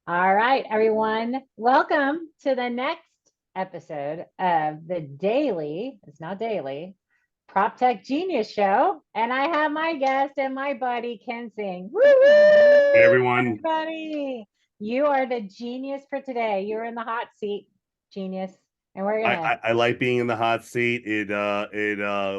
All right, everyone. Welcome to the next episode of the daily, it's not daily, Prop Tech Genius Show. And I have my guest and my buddy, Ken Singh. Woo Hey woo, everyone. everybody. You are the genius for today. You're in the hot seat, genius. And we're I, gonna I, I like being in the hot seat. It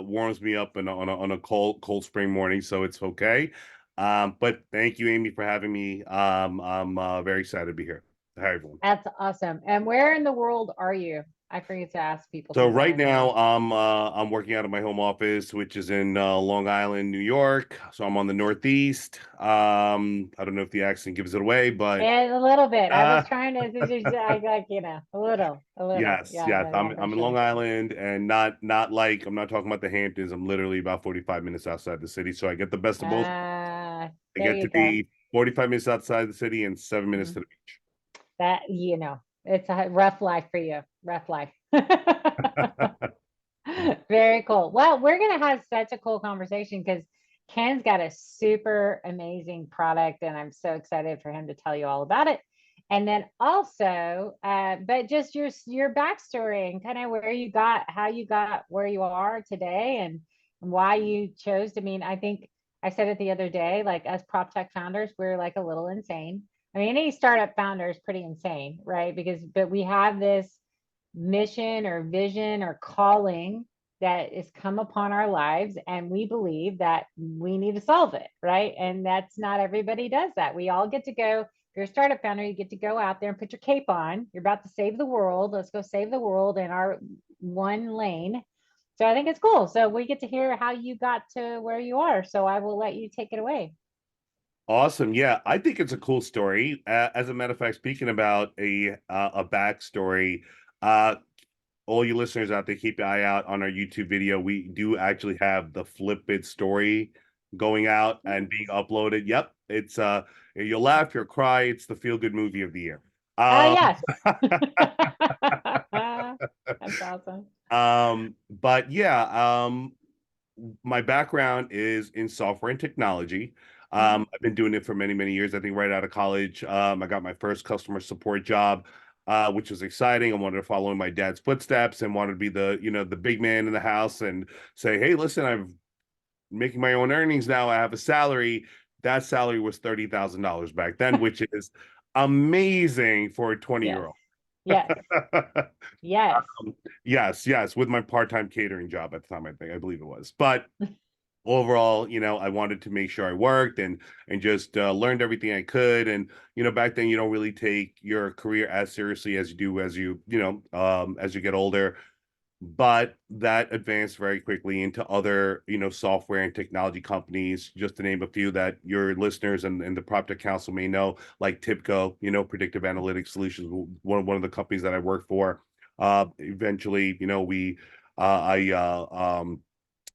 warms me up on a cold spring morning, so it's okay. But thank you, Amy, for having me. I'm very excited to be here. Hi everyone. that's awesome. And where in the world are you? I forget to ask people So right sometimes. now I'm working out of my home office, which is in Long Island, New York. So I'm on the Northeast. I don't know if the accent gives it away, but And a little bit. I was uh, trying to, I like, a little. yes, Yeah, yes. yeah, yeah, for I'm in Long sure. Island and not like I'm not talking about the Hamptons. I'm literally about 45 minutes outside the city. So I get the best of both. I There get you to go. be 45 minutes outside the city and 7 minutes Mhm. to the That, it's a rough life for you. Rough life. beach. Very cool. Well, we're going to have such a cool conversation because Ken's got a super amazing product, and I'm so excited for him to tell you all about it. And then also, but just your backstory and kind of where you got, how you got where you are today, and why you chose to. I mean, I think I said it the other day, like as prop tech founders, we're like a little insane. I mean, any startup founder is pretty insane, right? But we have this mission or vision or calling that has come upon our lives, and we believe that we need to solve it, right? And that's not everybody does that. We all get to go. If you're a startup founder, you get to go out there and put your cape on. You're about to save the world. Let's go save the world in our one lane. So I think it's cool. So we get to hear how you got to where you are. So I will let you take it away. Awesome. Yeah, I think it's a cool story. As a matter of fact, speaking about a backstory, uh, all you listeners out there, keep your eye out on our YouTube video. We do actually have the Flip It story going out and being uploaded. Yep, it's you'll laugh, you'll cry. It's the feel good movie of the year. Oh, Um, yes. That's awesome. but yeah, my background is in software and technology. Mhm. I've been doing it for many years. I think right out of college, I got my first customer support job, which was exciting. I wanted to follow in my dad's footsteps and wanted to be the big man in the house and say, hey, listen, I'm making my own earnings now. I have a salary. That salary was $30,000 back then, which is amazing for a 20 Yes. year old. Yes. Yes. Yes, with my part-time catering job at the time, I believe it was. But overall, I wanted to make sure I worked and just learned everything I could. And back then, you don't really take your career as seriously as you do as you get older. But that advanced very quickly into other, software and technology companies, just to name a few that your listeners and the PropTech Council may know, like TIPCO, Predictive Analytics Solutions, one of the companies that I work for. Eventually, I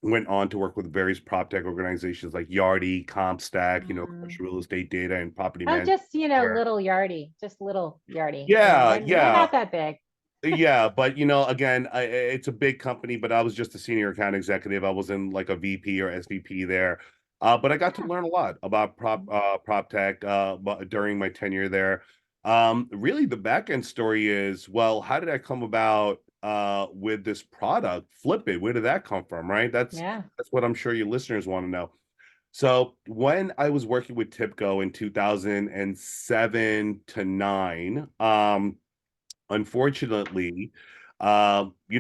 went on to work with various prop tech organizations like Yardi, CompStack, Mm. commercial real estate data and property Oh, management. just, Where, little yardie, just little yardie. yeah, We're yeah, not that big. yeah. But again, it's a big company, but I was just a senior account executive. I was in like a VP or SVP there. But I got to Yeah. learn a lot about prop tech during my tenure there. Really, the back end story is, well, how did I come about with this product? Flip It. Where did that come from? Right. Yeah. That's what I'm sure your listeners want to know. So when I was working with TIPCO in 2007 to 9, unfortunately, we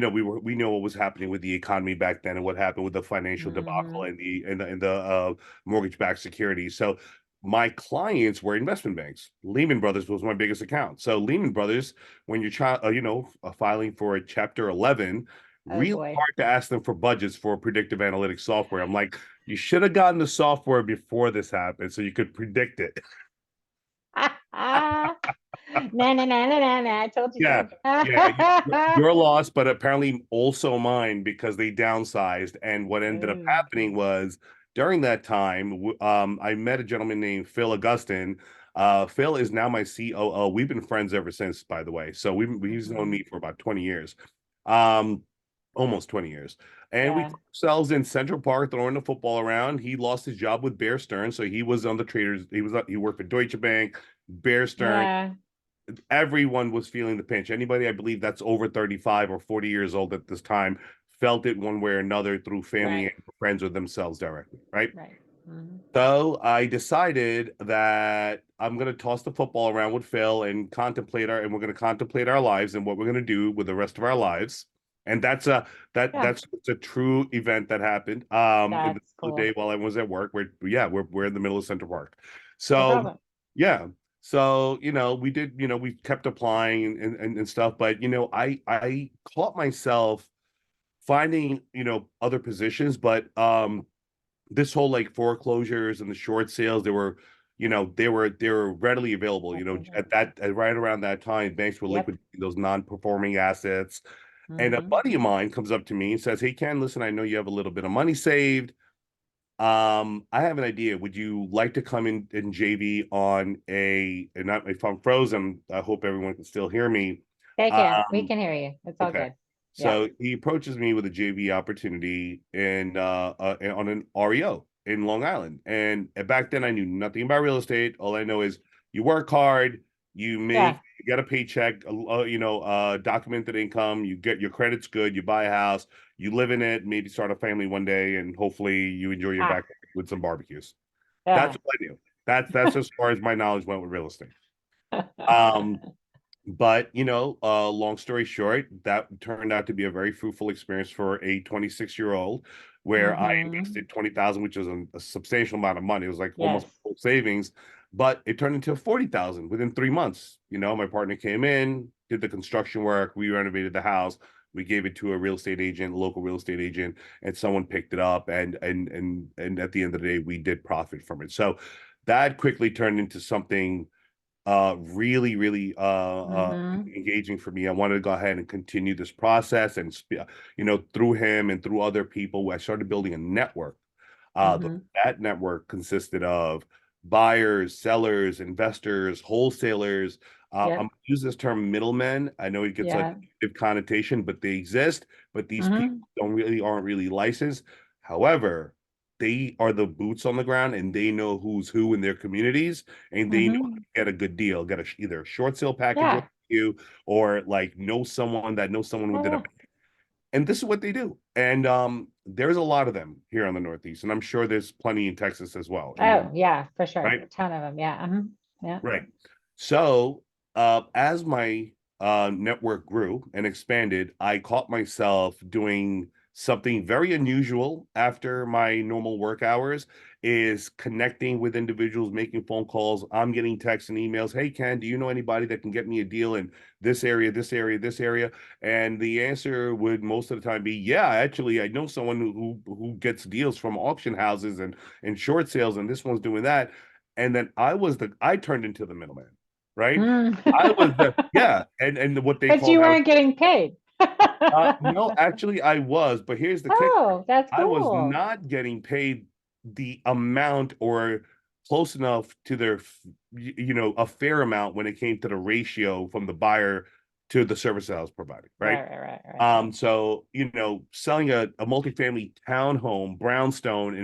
know what was happening with the economy back then and what happened with the financial debacle Hmm. and the mortgage-backed securities. So my clients were investment banks. Lehman Brothers was my biggest account. So Lehman Brothers, when you're filing for a Chapter 11, Oh really boy. hard to ask them for budgets for predictive analytics software. I'm like, you should have gotten the software before this happened so you could predict it. No, no, no, no, no, no. I told you Yeah, so. yeah, your loss, but apparently also mine because they downsized. And what ended up Ooh. happening was during that time, I met a gentleman named Phil Augustin. Phil is now my COO. We've been friends ever since, by the way. So he's known Mhm. me for about 20 years. Um, almost 20 years. And we Yeah. caught ourselves in Central Park throwing the football around. He lost his job with Bear Stearns, so he was on the traders. He worked for Deutsche Bank, Bear Stearns. Yeah. Everyone was feeling the pinch. Anybody, I believe, that's over 35 or 40 years old at this time felt it one way or another through family Right. and friends or themselves directly, right? Right. Hmm. So I decided that I'm going to toss the football around with Phil and we're going to contemplate our lives and what we're going to do with the rest of our lives. And Yeah. that's it's a true event that happened in the That's middle of the day cool. while I was at work. We're in the middle of Central Park. No So problem. yeah. So, we kept applying and stuff, but I caught myself finding, other positions, but this whole like foreclosures and the short sales, they were readily available. Everywhere. Right around that time, banks were Yep. liquidating those non-performing assets. And a Hmm. buddy of mine comes up to me and says, "Hey Ken, listen, I know you have a little bit of money saved. I have an idea. Would you like to come in JV on and not if I'm frozen, I hope everyone can still hear me. They can. We Um, can hear you. It's all okay. good. Yeah. So he approaches me with a JV opportunity on an REO in Long Island. And back then I knew nothing about real estate. All I know is you work hard, Yeah. you get a paycheck, documented income, you get your credit's good, you buy a house, you live in it, maybe start a family one day, and hopefully you enjoy your Ah. back with some barbecues. That's Yeah. what I knew. That's as far as my knowledge went with real estate. Um, but long story short, that turned out to be a very fruitful experience for a 26-year-old, where I Hmm. invested 20,000, which is a substantial amount of money. It was like Yes. almost full savings, but it turned into 40,000 within 3 months. My partner came in, did the construction work, we renovated the house, we gave it to a real estate agent, local real estate agent, and someone picked it up, and at the end of the day, we did profit from it. So that quickly turned into something really, really Hmm. engaging for me. I wanted to go ahead and continue this process, and through him and through other people, I started building a network. Hmm. That network consisted of buyers, sellers, investors, wholesalers. I'm Yep. use this term middlemen. I know it gets a Yeah. negative connotation, but they exist. But these people Hmm. aren't really licensed. However, they are the boots on the ground, and they know who's who in their communities, and they know how Hmm. to get a good deal, get either a short sale package with Yeah. you, or like know someone that knows someone Oh, within a, yeah. and this is what they do. And there's a lot of them here on the Northeast, and I'm sure there's plenty in Texas as well. Oh, yeah, for sure. Right? A ton of them. Yeah. Yeah. Right. So, as my network grew and expanded, I caught myself doing something very unusual after my normal work hours is connecting with individuals, making phone calls. I'm getting texts and emails. Hey, Ken, do you know anybody that can get me a deal in this area, this area, this area? And the answer would most of the time be, yeah, actually, I know someone who gets deals from auction houses and short sales, and this one's doing that. And then I turned into the middleman, right? Mm. I was the yeah, and what they But call you now. weren't getting paid. No, actually, I was, but here's the kicker. Oh, that's I was cool. not getting paid the amount or close enough to a fair amount when it came to the ratio from the buyer to the service that I was providing, right? Right. So selling a multifamily townhome, brownstone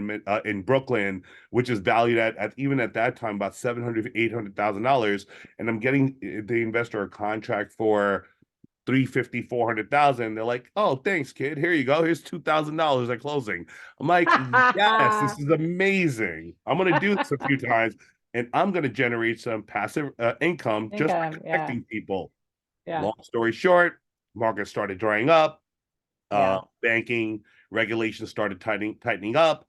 in Brooklyn, which is valued at even at that time about 700 $800,000, and I'm getting the investor a contract for 350, 400,000. They're like, "Oh, thanks, kid. Here you go. Here's $2,000 at closing." I'm like, "Yes, this is amazing. I'm gonna do this a few times, and I'm gonna generate some passive income just by Income. Yeah. connecting people." Yeah. Long story short, market started drying up. Yeah. Banking regulations started tightening up.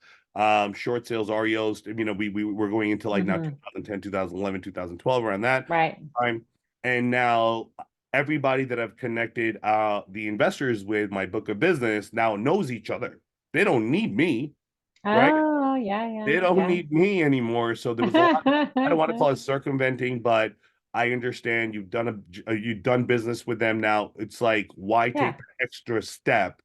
Short sales REOs, we were going into like now Hmm. 2010, 2011, 2012, around that Right. time. And now everybody that I've connected the investors with my book of business now knows each other. They don't need me, right? Oh, They don't need me anymore. So there was a lot. I don't want to yeah. call it circumventing, but I understand you've done business with them now. It's like, why take Yeah. the extra step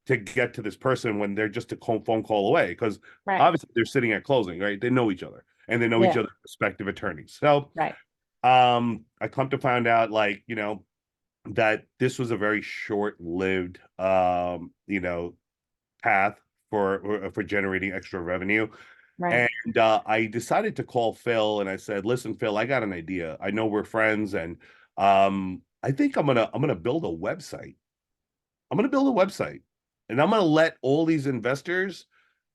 to get to this person when they're just a phone call away? Because Right. obviously they're sitting at closing, right? They know each other and they know each Yeah. other's respective attorneys. So Right. I come to find out, like, that this was a very short-lived, path for generating extra revenue. Right. And I decided to call Phil and I said, "Listen, Phil, I got an idea. I know we're friends, and I think I'm gonna build a website. I'm gonna build a website, and I'm gonna let all these investors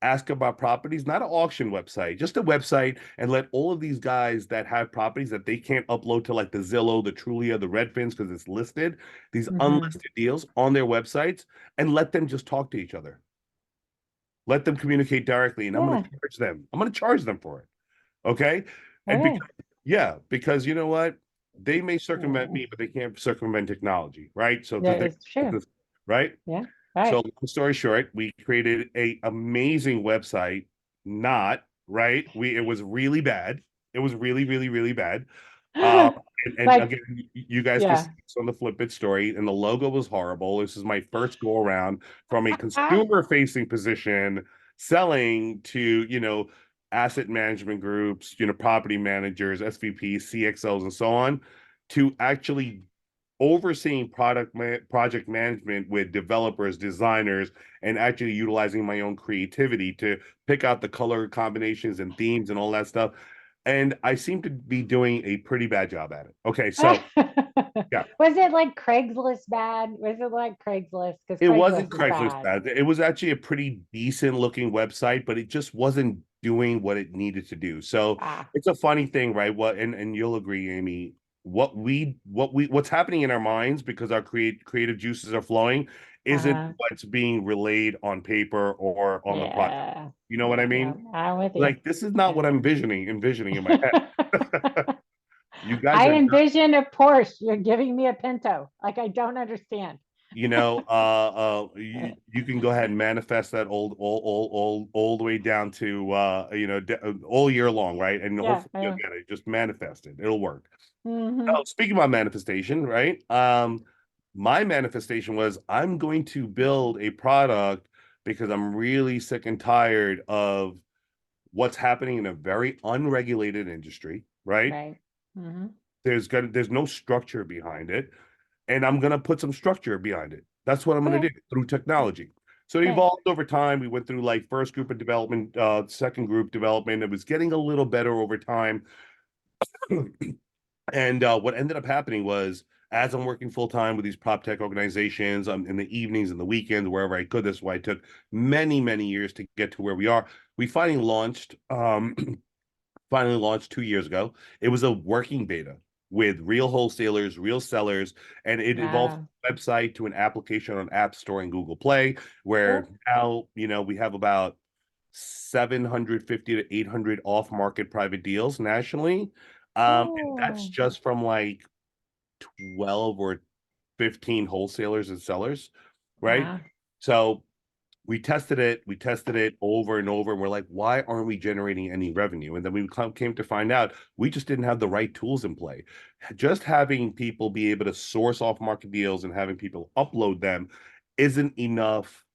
ask about properties, not an auction website, just a website, and let all of these guys that have properties that they can't upload to like the Zillow, the Trulia, the Redfins because it's listed, these Mm-hmm. unlisted deals on their websites, and let them just talk to each other. Let them communicate directly, and I'm going Yeah. to charge them. I'm going to charge them for it. Okay. And Okay. because, yeah, because you know what? They may circumvent me, but they can't circumvent technology, right? So, Yeah, because it's true. they, right? Yeah. So, Right. long story short, we created a amazing website. Not right. It was really bad. It was really, really, really bad. Uh, and Like, again, you guys can yeah. see this on the Flip It story, and the logo was horrible. This is my first go around from a consumer facing position, selling to, asset management groups, property managers, SVPs, CXOs, and so on, to actually overseeing project management with developers, designers, and actually utilizing my own creativity to pick out the color combinations and themes and all that stuff. And I seem to be doing a pretty bad job at it. Okay, so yeah, Was it like Craigslist bad? Was it like Craigslist? Because it wasn't Craigslist is Craigslist bad. bad. It was actually a pretty decent looking website, but it just wasn't doing what it needed to do. So Ah, it's a funny thing, right? What and you'll agree, Amy, what's happening in our minds because our creative juices are flowing isn't uh-huh. what's being relayed on paper or on the product. Yeah. You know what I Yeah. mean? No, I'm with you. Like this is not what I'm envisioning in my head. You guys I are envision a Porsche. You're giving me a Pinto. Like, I don't understand. you can go ahead and manifest that all the way down to all year long, right? And Yeah. hopefully you'll get it. Just manifest it. It'll work. Mm-hmm. Oh, speaking about manifestation, right? My manifestation was I'm going to build a product because I'm really sick and tired of what's happening in a very unregulated industry, right? Right. Mm-hmm. There's no structure behind it, and I'm gonna put some structure behind it. That's what I'm gonna Okay. do through technology. So it Okay. evolved over time. We went through like first group of development, second group development. It was getting a little better over time. And what ended up happening was, as I'm working full time with these prop tech organizations, in the evenings and the weekends, wherever I could. That's why it took many, many years to get to where we are. We finally launched 2 years ago. It was a working beta with real wholesalers, real sellers, and it evolved from Wow. a website to an application on App Store and Google Play, where Cool. now, we have about 750 to 800 off-market private deals nationally. And that's Oh. just from like 12 or 15 wholesalers and sellers, right? Wow. So we tested it over and over, and we're like, why aren't we generating any revenue? And then we came to find out we just didn't have the right tools in play. Just having people be able to source off market deals and having people upload them isn't enough.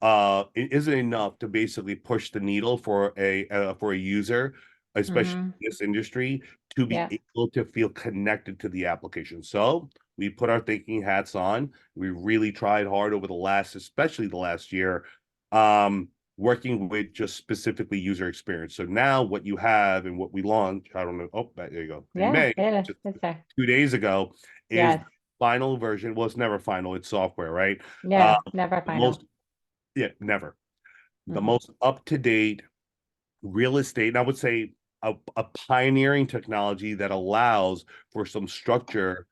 It isn't enough to basically push the needle for a user, especially Mm-hmm. in this industry, to be Yeah. able to feel connected to the application. So we put our thinking hats on. We really tried hard over especially the last year, um, working with just specifically user experience. So now what you have and what we launched, I don't know. Oh, there you go. In Yeah. May, It, just it's there. 2 days ago, is the Yes. final version. Well, it's never final. It's software, right? Uh, Yeah. Never the final. most Yeah, never. The Mm-hmm. most up-to-date real estate, and I would say a pioneering technology that allows for some structure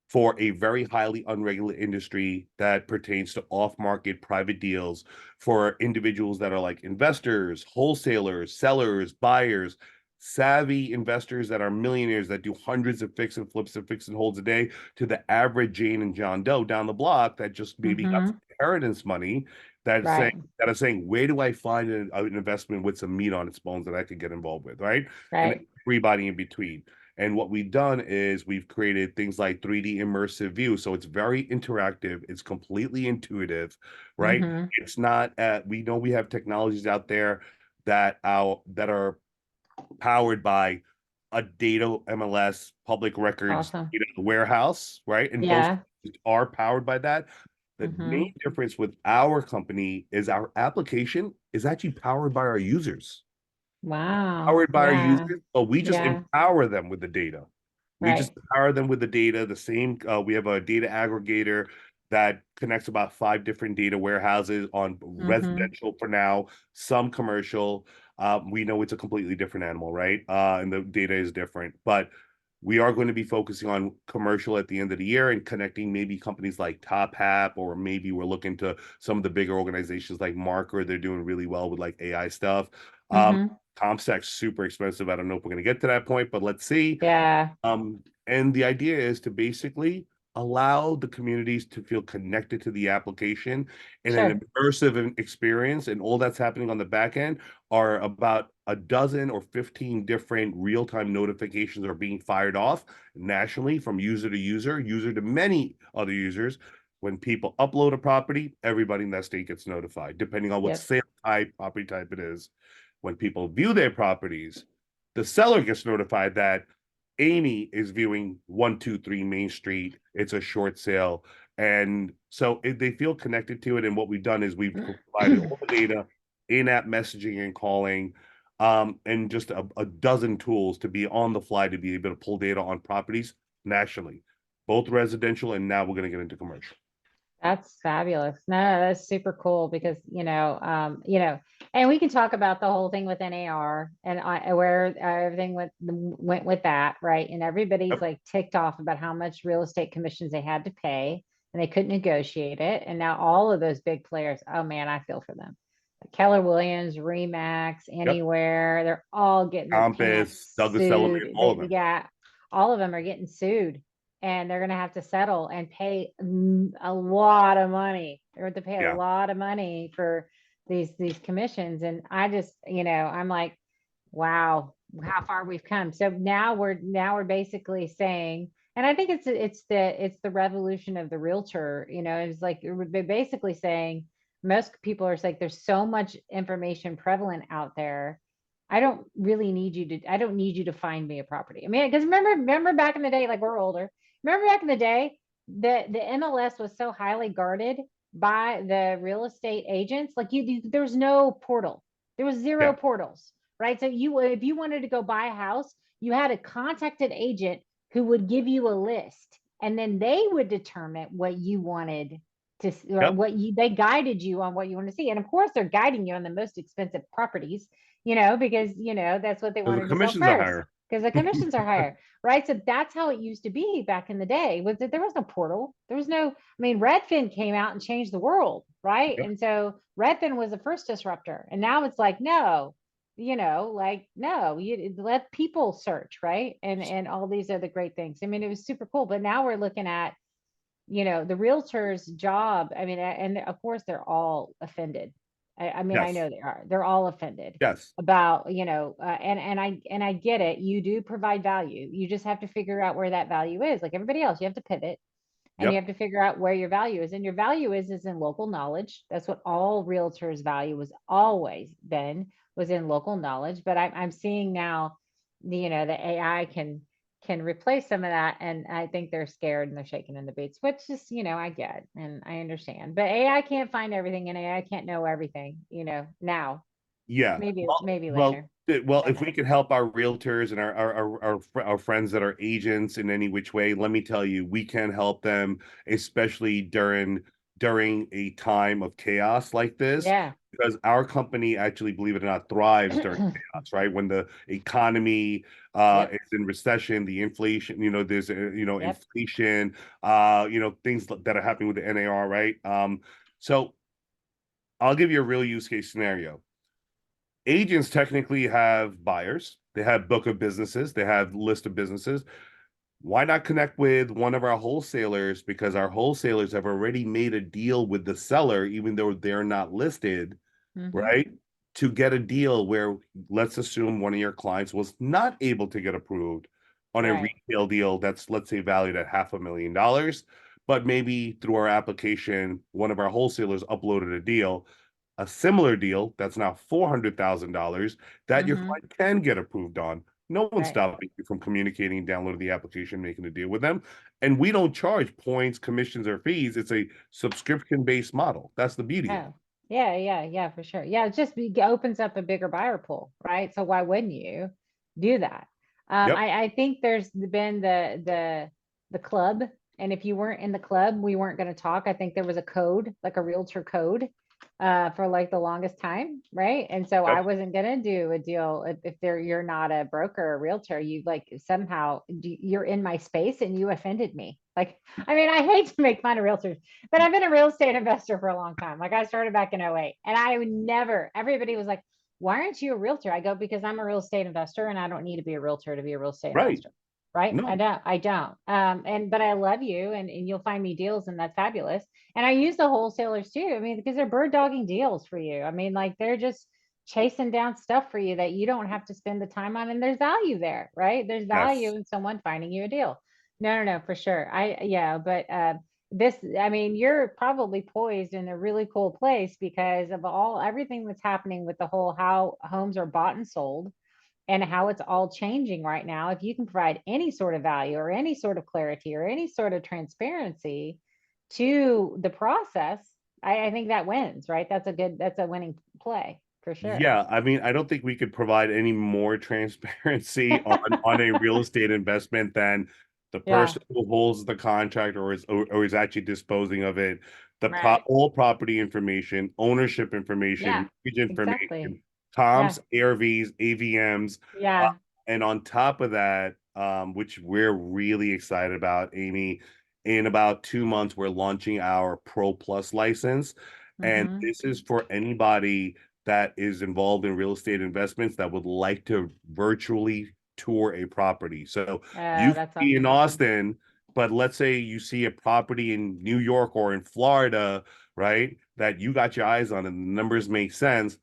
for a very highly unregulated industry that pertains to off-market private deals for individuals that are like investors, wholesalers, sellers, buyers, savvy investors that are millionaires that do hundreds of fix and flips and fix and holds a day, to the average Jane and John Doe down the block that just maybe got Mm-hmm. some inheritance money that is saying Right. that is saying, where do I find an investment with some meat on its bones that I could get involved with, right? And Right. everybody in between. And what we've done is we've created things like 3D immersive view. So it's very interactive. It's completely intuitive, right? Mm-hmm. It's not, we know we have technologies out there that are powered by a data MLS public records Awesome. data warehouse, right? And both Yeah. are powered by that. The Mm-hmm. main difference with our company is our application is actually powered by our users. Wow. Powered by our Yeah. users, but we just Yeah. empower them with the data. We just Right. empower them with the data. The same, we have a data aggregator that connects about 5 different data warehouses on Mm-hmm. residential for now, some commercial. We know it's a completely different animal, right? And the data is different, but we are going to be focusing on commercial at the end of the year and connecting maybe companies like Top Hat, or maybe we're looking to some of the bigger organizations like Marker. They're doing really well with like AI stuff. Um, Mm-hmm. ComStack's super expensive. I don't know if we're going to get to that point, but let's see. Yeah. And the idea is to basically allow the communities to feel connected to the application in an Sure. immersive experience. And all that's happening on the back end are about a dozen or 15 different real-time notifications are being fired off nationally from user to user, user to many other users. When people upload a property, everybody in that state gets notified, depending on what Yep. sale type, property type it is. When people view their properties, the seller gets notified that Amy is viewing 123 Main Street. It's a short sale. And so they feel connected to it. And what we've done is we've provided all the data, in-app messaging and calling, and just a dozen tools to be on the fly to be able to pull data on properties nationally, both residential and now we're going to get into commercial. That's fabulous. No, that's super cool because, and we can talk about the whole thing with NAR and where everything went with that, right? And everybody's Yep. like ticked off about how much real estate commissions they had to pay and they couldn't negotiate it. And now all of those big players, oh man, I feel for them. Keller Williams, Remax, Yep. Anywhere, they're all getting their Compass, pants Douglas Elliman, sued. all of them. Yeah, all of them are getting sued and they're going to have to settle and pay a lot of money. They're going to pay a Yeah. lot of money for these commissions. And I just, I'm like, wow, how far we've come. So now we're basically saying, and I think it's the revolution of the realtor. It's like they're basically saying most people are like, there's so much information prevalent out there. I don't need you to find me a property. I mean, because remember back in the day, like we're older. Remember back in the day, the MLS was so highly guarded by the real estate agents. Like there was no portal. There was zero Yeah. portals, right? So if you wanted to go buy a house, you had a contacted agent who would give you a list, and then they would determine what you wanted to, or Yep. they guided you on what you want to see. And of course, they're guiding you on the most expensive properties, because that's what they Because the wanted to sell commissions are first higher. because the commissions are higher, right? So that's how it used to be back in the day. Was that there was no portal, there was no. I mean, Redfin came out and changed the world, right? Yep. And so Redfin was the first disruptor, and now it's like no, like no, you let people search, right? And all these other great things. I mean, it was super cool, but now we're looking at the realtor's job. I mean, and of course they're all offended. I mean, I Yes. know they are. They're all offended Yes. about, and I get it. You do provide value. You just have to figure out where that value is. Like everybody else, you have to pivot and you Yep. have to figure out where your value is. And your value is in local knowledge. That's what all realtors' value was always been, was in local knowledge. But I'm seeing now, the AI can replace some of that. And I think they're scared and they're shaking in the boots, which is, I get and I understand. But AI can't find everything and AI can't know everything, now. Yeah. Maybe Well, later. well, But if we could help our realtors and our friends that are agents in any which way, let me tell you, we can help them, especially during a time of chaos like this, yeah. because our company actually, believe it or not, thrives during chaos, right? When the economy Yep. is in recession, the inflation, there's Yep. inflation, things that are happening with the NAR, right? So I'll give you a real use case scenario. Agents technically have buyers, they have book of businesses, they have list of businesses. Why not connect with one of our wholesalers, because our wholesalers have already made a deal with the seller even though they're not listed, Hmm. right? To get a deal where, let's assume one of your clients was not able to get approved on a Right. retail deal that's, let's say, valued at $500,000, but maybe through our application one of our wholesalers uploaded a deal, a similar deal that's now $400,000, that your Hmm. client can get approved on. No one's Right. stopping you from communicating, downloading the application, making a deal with them. And we don't charge points, commissions, or fees. It's a subscription-based model. That's the beauty of it. Oh, yeah, yeah, yeah, for sure. Yeah, it just opens up a bigger buyer pool, right? So why wouldn't you do that? Yep. I think there's been the club, and if you weren't in the club, we weren't going to talk. I think there was a code, like a realtor code, for like the longest time, right? And so I Yep. wasn't going to do a deal if you're not a broker or a realtor. You like somehow you're in my space and you offended me. Like, I mean, I hate to make fun of realtors, but I've been a real estate investor for a long time. Like I started back in '08, and I would never, everybody was like, why aren't you a realtor? I go, because I'm a real estate investor and I don't need to be a realtor to be a real estate Right. investor. Right. No. I don't. But I love you and you'll find me deals and that's fabulous. And I use the wholesalers too. I mean, because they're bird dogging deals for you. I mean, like they're just chasing down stuff for you that you don't have to spend the time on. And there's value there, right? There's value Yes. in someone finding you a deal. No, for sure. Yeah, but this, I mean, you're probably poised in a really cool place because of everything that's happening with the whole how homes are bought and sold and how it's all changing right now. If you can provide any sort of value or any sort of clarity or any sort of transparency to the process, I think that wins, right? That's a winning play for sure. Yeah, I mean, I don't think we could provide any more transparency on a real estate investment than the Yeah, person who holds the contract or is actually disposing of it, the right. all property information, ownership Yeah, information, mortgage exactly. information, Yeah, comps, ARVs, AVMs, yeah. and on top of that, which we're really excited about, Amy, in about 2 months, we're launching our Pro Plus license. And Mm-hmm. this is for anybody that is involved in real estate investments that would like to virtually tour a property. So you could That's be in awesome. Austin, but let's say you see a property in New York or in Florida, right? That you got your eyes on and the numbers make sense,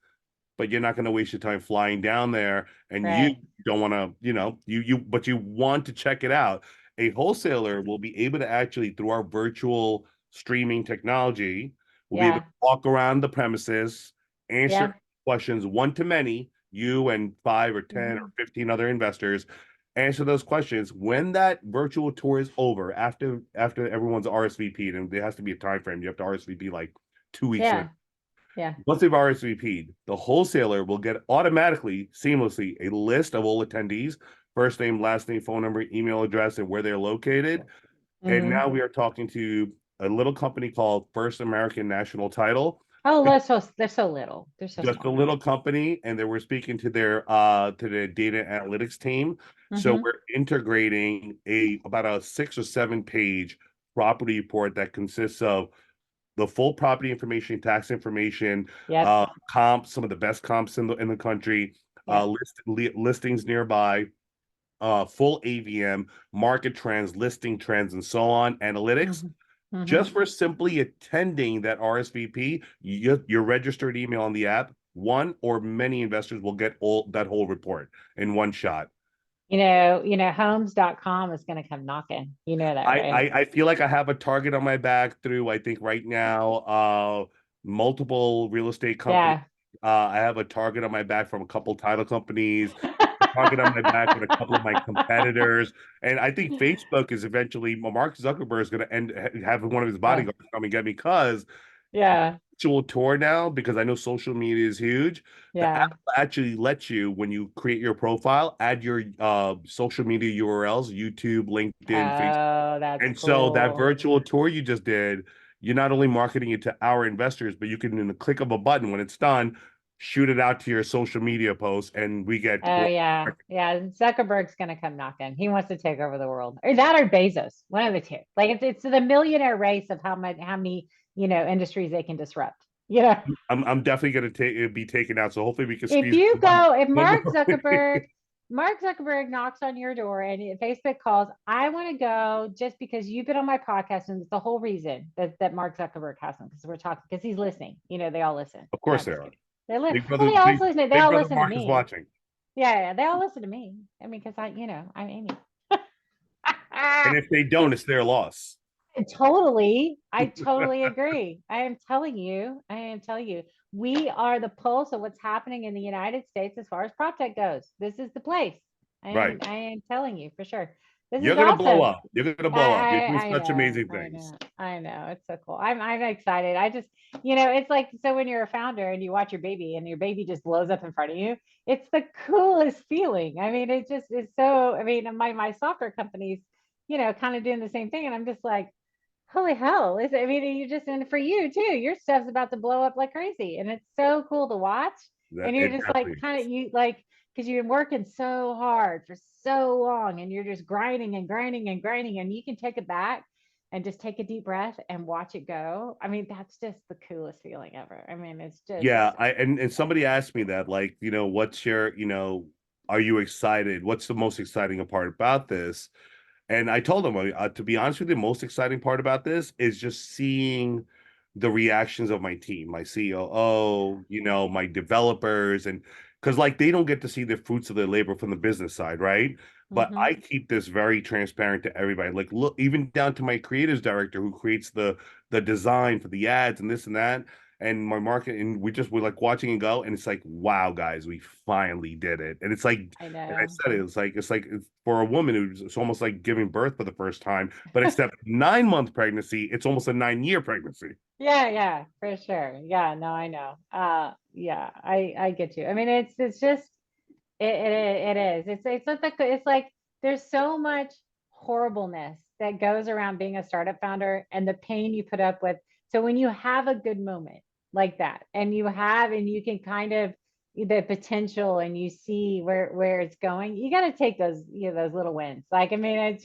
but you're not going to waste your time flying down there and you Right. don't want to, but you want to check it out. A wholesaler will be able to actually, through our virtual streaming technology, will be able to Yeah. walk around the premises, answer Yeah. questions one to many, you and 5 or 10 or Mhm. 15 other investors, answer those questions. When that virtual tour is over, after everyone's RSVP'd, and there has to be a time frame, you have to RSVP like 2 weeks in. Yeah. Yeah. Once they've RSVP'd, the wholesaler will get automatically, seamlessly, a list of all attendees, first name, last name, phone number, email address, and where they're located. And Hmm. now we are talking to a little company called First American National Title, Oh, they're so little. They're so just a small. little company, and then we're speaking to their data analytics team. So Hmm. we're integrating a about a 6 or 7 page property report that consists of the full property information, tax information, Yep. comps, some of the best comps in the country, Yep. listings nearby, full AVM, market trends, listing trends, and so on, analytics. Hmm. Hmm. Just for simply attending that RSVP, your registered email on the app, one or many investors will get all that whole report in one shot. Homes.com is going to come knocking. You know that, I, right? I I feel like I have a target on my back through I think right now multiple real estate companies. Yeah. I have a target on my back from a couple title companies, a target on my back with a couple of my competitors, and I think Facebook is eventually Mark Zuckerberg is going to end have one of his Oh, bodyguards come and get me because yeah. virtual tour now, because I know social media is huge. The app Yeah. actually lets you, when you create your profile, add your social media URLs, YouTube, LinkedIn, Facebook. Oh, that's And so that cool. virtual tour you just did, you're not only marketing it to our investors, but you can, in the click of a button, when it's done, shoot it out to your social media posts, and we get. Oh yeah. Yeah. Zuckerberg's going to come knocking. He wants to take over the world. Or that or Bezos, one of the two. Like it's the millionaire race of how many, industries they can disrupt. You know, I'm definitely going to be taken out. So hopefully we can if squeeze you one go, if one more. Mark Zuckerberg knocks on your door and Facebook calls, I want to go just because you've been on my podcast, and it's the whole reason that Mark Zuckerberg has them because we're talking because he's listening. They all listen. Of No, course I'm they just are. kidding. Big Well, brother, they also listen. They big all brother listen to Mark is me. watching. Yeah, they all listen to me. I mean, because I'm Amy. And if they don't, it's their loss. I totally agree. I am telling you, we are the pulse of what's happening in the United States as far as prop tech goes. This is the place. Right. I am telling you for sure. This You're is gonna blow awesome. up. You're gonna blow up. You're doing I such know, amazing I things. know, I know. It's so cool. I'm excited. I just, it's like, so when you're a founder and you watch your baby and your baby just blows up in front of you, it's the coolest feeling. I mean, it just is so, I mean, my software companies, kind of doing the same thing. And I'm just like, holy hell. I mean, you just, and for you too, your stuff's about to blow up like crazy. And it's so cool to watch. That And you're it just like, definitely kind of, is. you like, because you've been working so hard for so long and you're just grinding and grinding and grinding, and you can take it back and just take a deep breath and watch it go. I mean, that's just the coolest feeling ever. I mean, it's just Yeah, I and so somebody cool. asked me that, like, what's your, are you excited? What's the most exciting part about this? And I told them, to be honest with you, the most exciting part about this is just seeing the reactions of my team, my COO, my developers, and because like they don't get to see the fruits of their labor from the business side, right? But Hmm. I keep this very transparent to everybody. Like, look, even down to my creatives director who creates the design for the ads and this and that and my market, and we're like watching it go, and it's like, wow, guys, we finally did it. And it's like, I and I know. said it, it's for a woman it's almost like giving birth for the first time, but except 9 month pregnancy, it's almost a 9 year pregnancy. Yeah, yeah, for sure. Yeah, no, I know. Yeah, I get you. I mean, it's just it is. It's like there's so much horribleness that goes around being a startup founder and the pain you put up with. So when you have a good moment like that and you can kind of the potential and you see where it's going, you got to take those little wins. Like, I mean,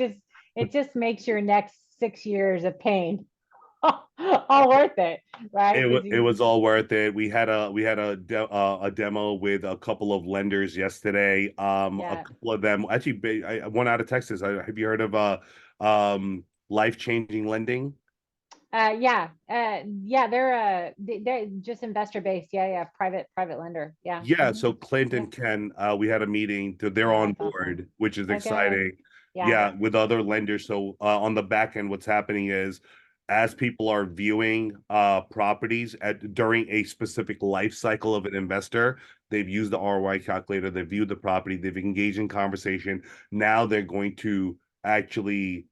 it just makes your next 6 years of pain all worth it, right? Because It you, was all worth it. We had a demo with a couple of lenders yesterday. A yeah. couple of them actually, one out of Texas. Have you heard of life changing lending? Yeah, they're just investor based. Yeah, yeah, private lender. Yeah. Yeah, Hmm. so Clint Yeah. and Ken, we had a meeting. They're Oh, on that's awesome. board, which is Okay. exciting. Yeah. Yeah, with other lenders. So on the back end, what's happening is as people are viewing properties during a specific life cycle of an investor, they've used the ROI calculator, they've viewed the property, they've engaged in conversation. Now they're going to actually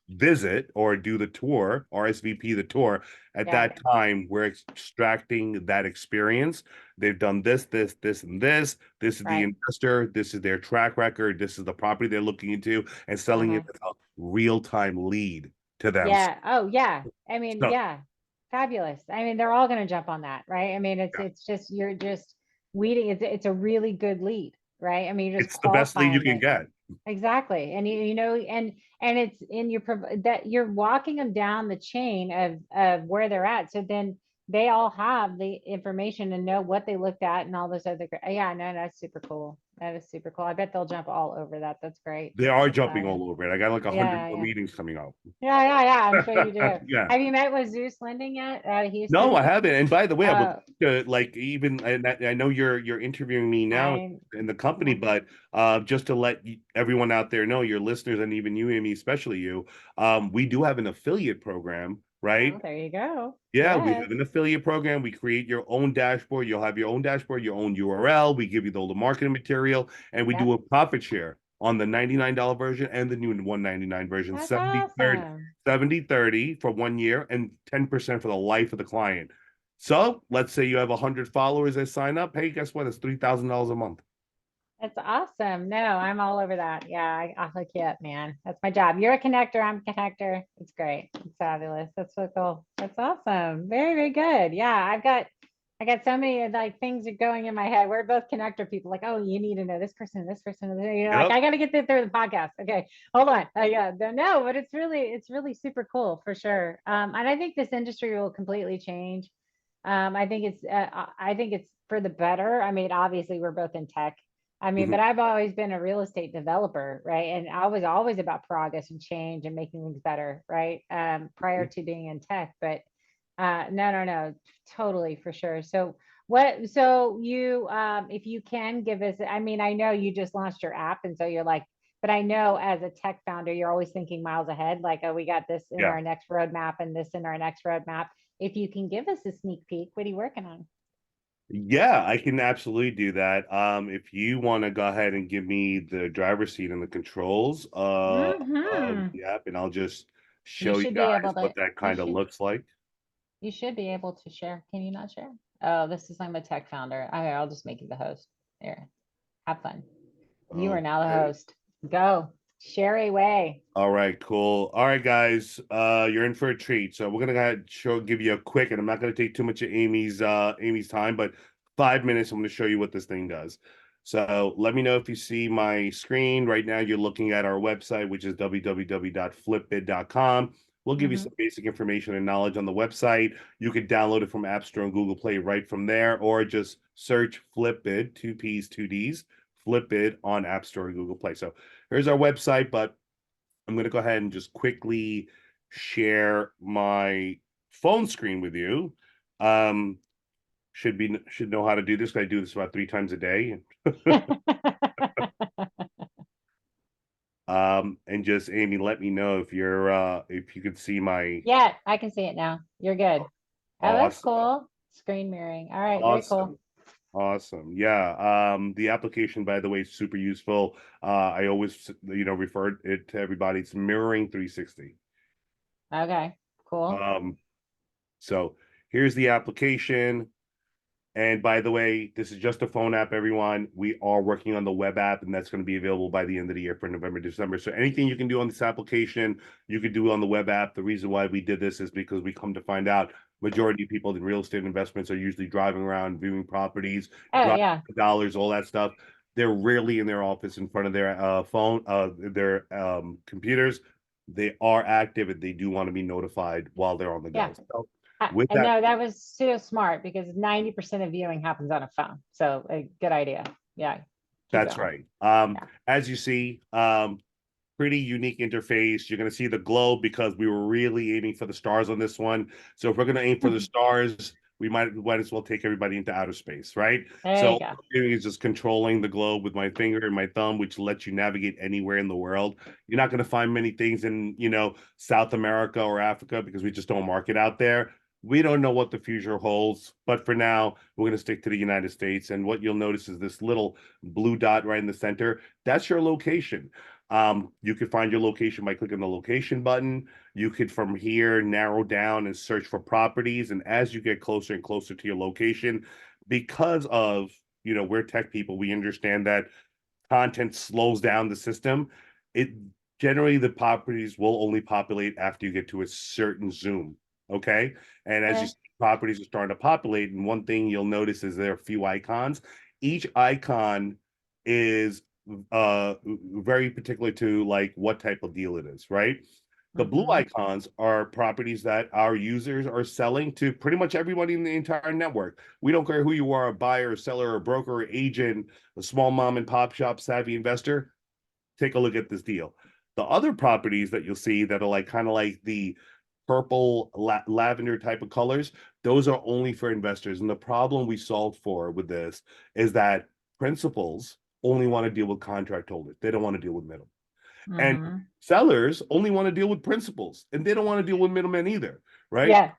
visit or do the tour, RSVP the tour. At Yeah. that time, we're extracting that experience. They've done this, and this. This is the Right. investor. This is their track record. This is the property they're looking into, and selling it Uh-huh. as a real-time lead to them. Yeah. Oh, yeah. I mean, So yeah. Fabulous. I mean, they're all going to jump on that, right? I mean, yeah, it's just you're just weeding. It's a really good lead, right? I mean, you're just it's the best lead you qualifying can it. get. Exactly. And and it's in your that you're walking them down the chain of where they're at. So then they all have the information and know what they looked at and all this other yeah, no, that's super cool. That is super cool. I bet they'll jump all over that. That's great. They are That's jumping exciting. all over it. I got like 100 Yeah, more yeah. meetings coming up. Yeah. I'm sure you do. Yeah. Have you met with Zeus Lending yet out of No, I Houston? haven't. And by the way, I would Uh, like even and I know you're interviewing me now I in the company, yeah. but just to let everyone out there know, your listeners and even you, Amy, especially you, we do have an affiliate program, right? Oh, there you go. Yeah, we Yes. have an affiliate program. We create your own dashboard. You'll have your own dashboard, your own URL. We give you all the marketing material, and we do Yep. a profit share on the $99 version and the new 199 version, That's 70 30, awesome. 70 30 for 1 year and 10% for the life of the client. So let's say you have 100 followers that sign up. Hey, guess what? It's $3,000 a month. That's awesome. No, I'm all over that. Yeah, I'll hook you up, man. That's my job. You're a connector. I'm a connector. It's great. It's fabulous. That's so cool. That's awesome. Very, very good. Yeah, I got so many like things are going in my head. We're both connector people. Like, oh, you need to know this person. Like, Yep. I got to get this through the podcast. Okay, hold on. Yeah, no, but it's really super cool for sure. And I think this industry will completely change. I think it's for the better. I mean, obviously, we're both in tech. I mean, Mhm. but I've always been a real estate developer, right? And I was always about progress and change and making things better, right? Prior to being in tech, but no, totally for sure. So you, if you can give us, I mean, I know you just launched your app, and so you're like, but I know as a tech founder, you're always thinking miles ahead, like, oh, we got this in Yeah. our next roadmap and this in our next roadmap. If you can give us a sneak peek, what are you working on? Yeah, I can absolutely do that. If you want to go ahead and give me the driver's seat and the controls of Mm-hmm. the app, and I'll just You show you should be guys able to, what that you kind of should, looks like. you should be able to share. Can you not share? Oh, this is I'm a tech founder. Okay, I'll just make you the host. There. Have fun. You are now the Okay. host. Go. Share away. All right, cool. All right, guys. You're in for a treat. So we're gonna give you a quick, and I'm not gonna take too much of Amy's time, but 5 minutes. I'm gonna show you what this thing does. So let me know if you see my screen. Right now, you're looking at our website, which is www.flipbid.com. We'll give you Mm-hmm. some basic information and knowledge on the website. You can download it from App Store and Google Play right from there, or just search Flipbid, two P's, two D's, Flipbid on App Store and Google Play. So here's our website, but I'm going to go ahead and just quickly share my phone screen with you. Um, should know how to do this. I do this about 3 times a day. And just Amy, let me know if you could see my Yeah, I can see it now. You're good. Oh, that's awesome, cool. Screen mirroring. All right, very cool. awesome, awesome. Yeah. The application, by the way, is super useful. I always refer it to everybody. It's mirroring 360. Okay, cool. Um, so here's the application. And by the way, this is just a phone app, everyone. We are working on the web app, and that's going to be available by the end of the year for November, December. So anything you can do on this application, you could do on the web app. The reason why we did this is because we come to find out majority of people in real estate investments are usually driving around, viewing properties, Oh, driving yeah. dollars, all that stuff. They're rarely in their office in front of their their computers. They are active, and they do want to be notified while they're on the Yeah. go. So with I that, know that was so smart because 90% of viewing happens on a phone. So a good idea. Yeah. Keep that's going. right. Yeah. As you see, pretty unique interface. You're going to see the globe because we were really aiming for the stars on this one. So if we're going to aim for the stars, we might as well take everybody into outer space, right? There So you all go. I'm doing is just controlling the globe with my finger and my thumb, which lets you navigate anywhere in the world. You're not going to find many things in, South America or Africa because we just don't market out there. We don't know what the future holds, but for now, we're going to stick to the United States. And what you'll notice is this little blue dot right in the center. That's your location. You could find your location by clicking the location button. You could from here narrow down and search for properties. And as you get closer and closer to your location, because of, we're tech people, we understand that content slows down the system. It generally the properties will only populate after you get to a certain zoom. Okay. And as you Okay. see, properties are starting to populate, and one thing you'll notice is there are a few icons. Each icon is very particular to like what type of deal it is, right? The blue Mm-hmm. icons are properties that our users are selling to pretty much everybody in the entire network. We don't care who you are, a buyer, seller, a broker, agent, a small mom and pop shop savvy investor. Take a look at this deal. The other properties that you'll see that are like kind of like the purple lavender type of colors, those are only for investors. And the problem we solved for with this is that principals only want to deal with contract holders. They don't want to deal with middle. And Mm-hmm. sellers only want to deal with principals, and they don't want to deal with middlemen either, right? Yeah.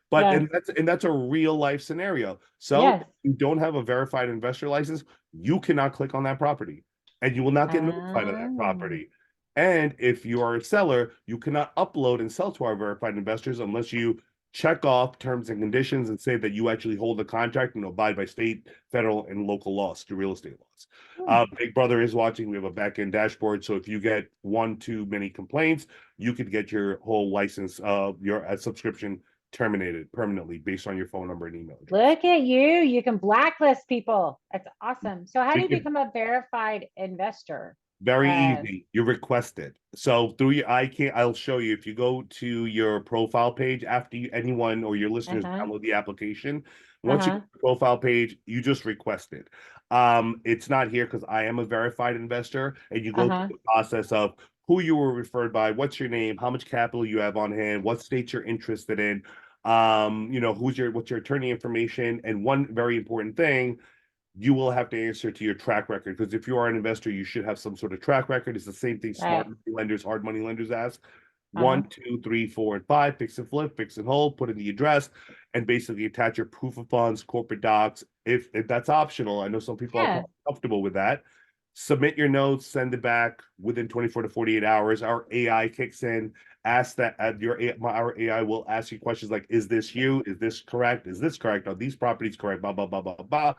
But Yes. and that's a real life scenario. So if Yes. you don't have a verified investor license, you cannot click on that property, and you will not get notified of that Um, property. And if you are a seller, you cannot upload and sell to our verified investors unless you check off terms and conditions and say that you actually hold the contract and abide by state, federal, and local laws, to real estate laws. hmm. Big Brother is watching. We have a back end dashboard. So if you get one too many complaints, you could get your whole license, your subscription terminated permanently based on your phone number and email address. Look at you. You can blacklist people. That's awesome. So how do We you could become a verified investor? Very Uh, easy. You request it. So through your I can't I'll show you. If you go to your profile page after anyone or your listeners uh-huh. download the application, once you go Uh-huh. to the profile page, you just request it. It's not here because I am a verified investor, and you go through Uh-huh. the process of who you were referred by, what's your name, how much capital you have on hand, what states you're interested in, what's your attorney information, and one very important thing, you will have to answer to your track record, because if you are an investor, you should have some sort of track record. It's the same thing smart Right. money lenders, hard money lenders ask. Uh-huh. 1, 2, 3, 4, and 5, fix and flip, fix and hold, put in the address, and basically attach your proof of funds, corporate docs. If that's optional, I know some people are Yeah. comfortable with that. Submit your notes, send it back within 24 to 48 hours. Our AI kicks in, ask that our AI will ask you questions like, is this you? Is this correct? Is this correct? Are these properties correct? Blah, blah, blah, blah, blah.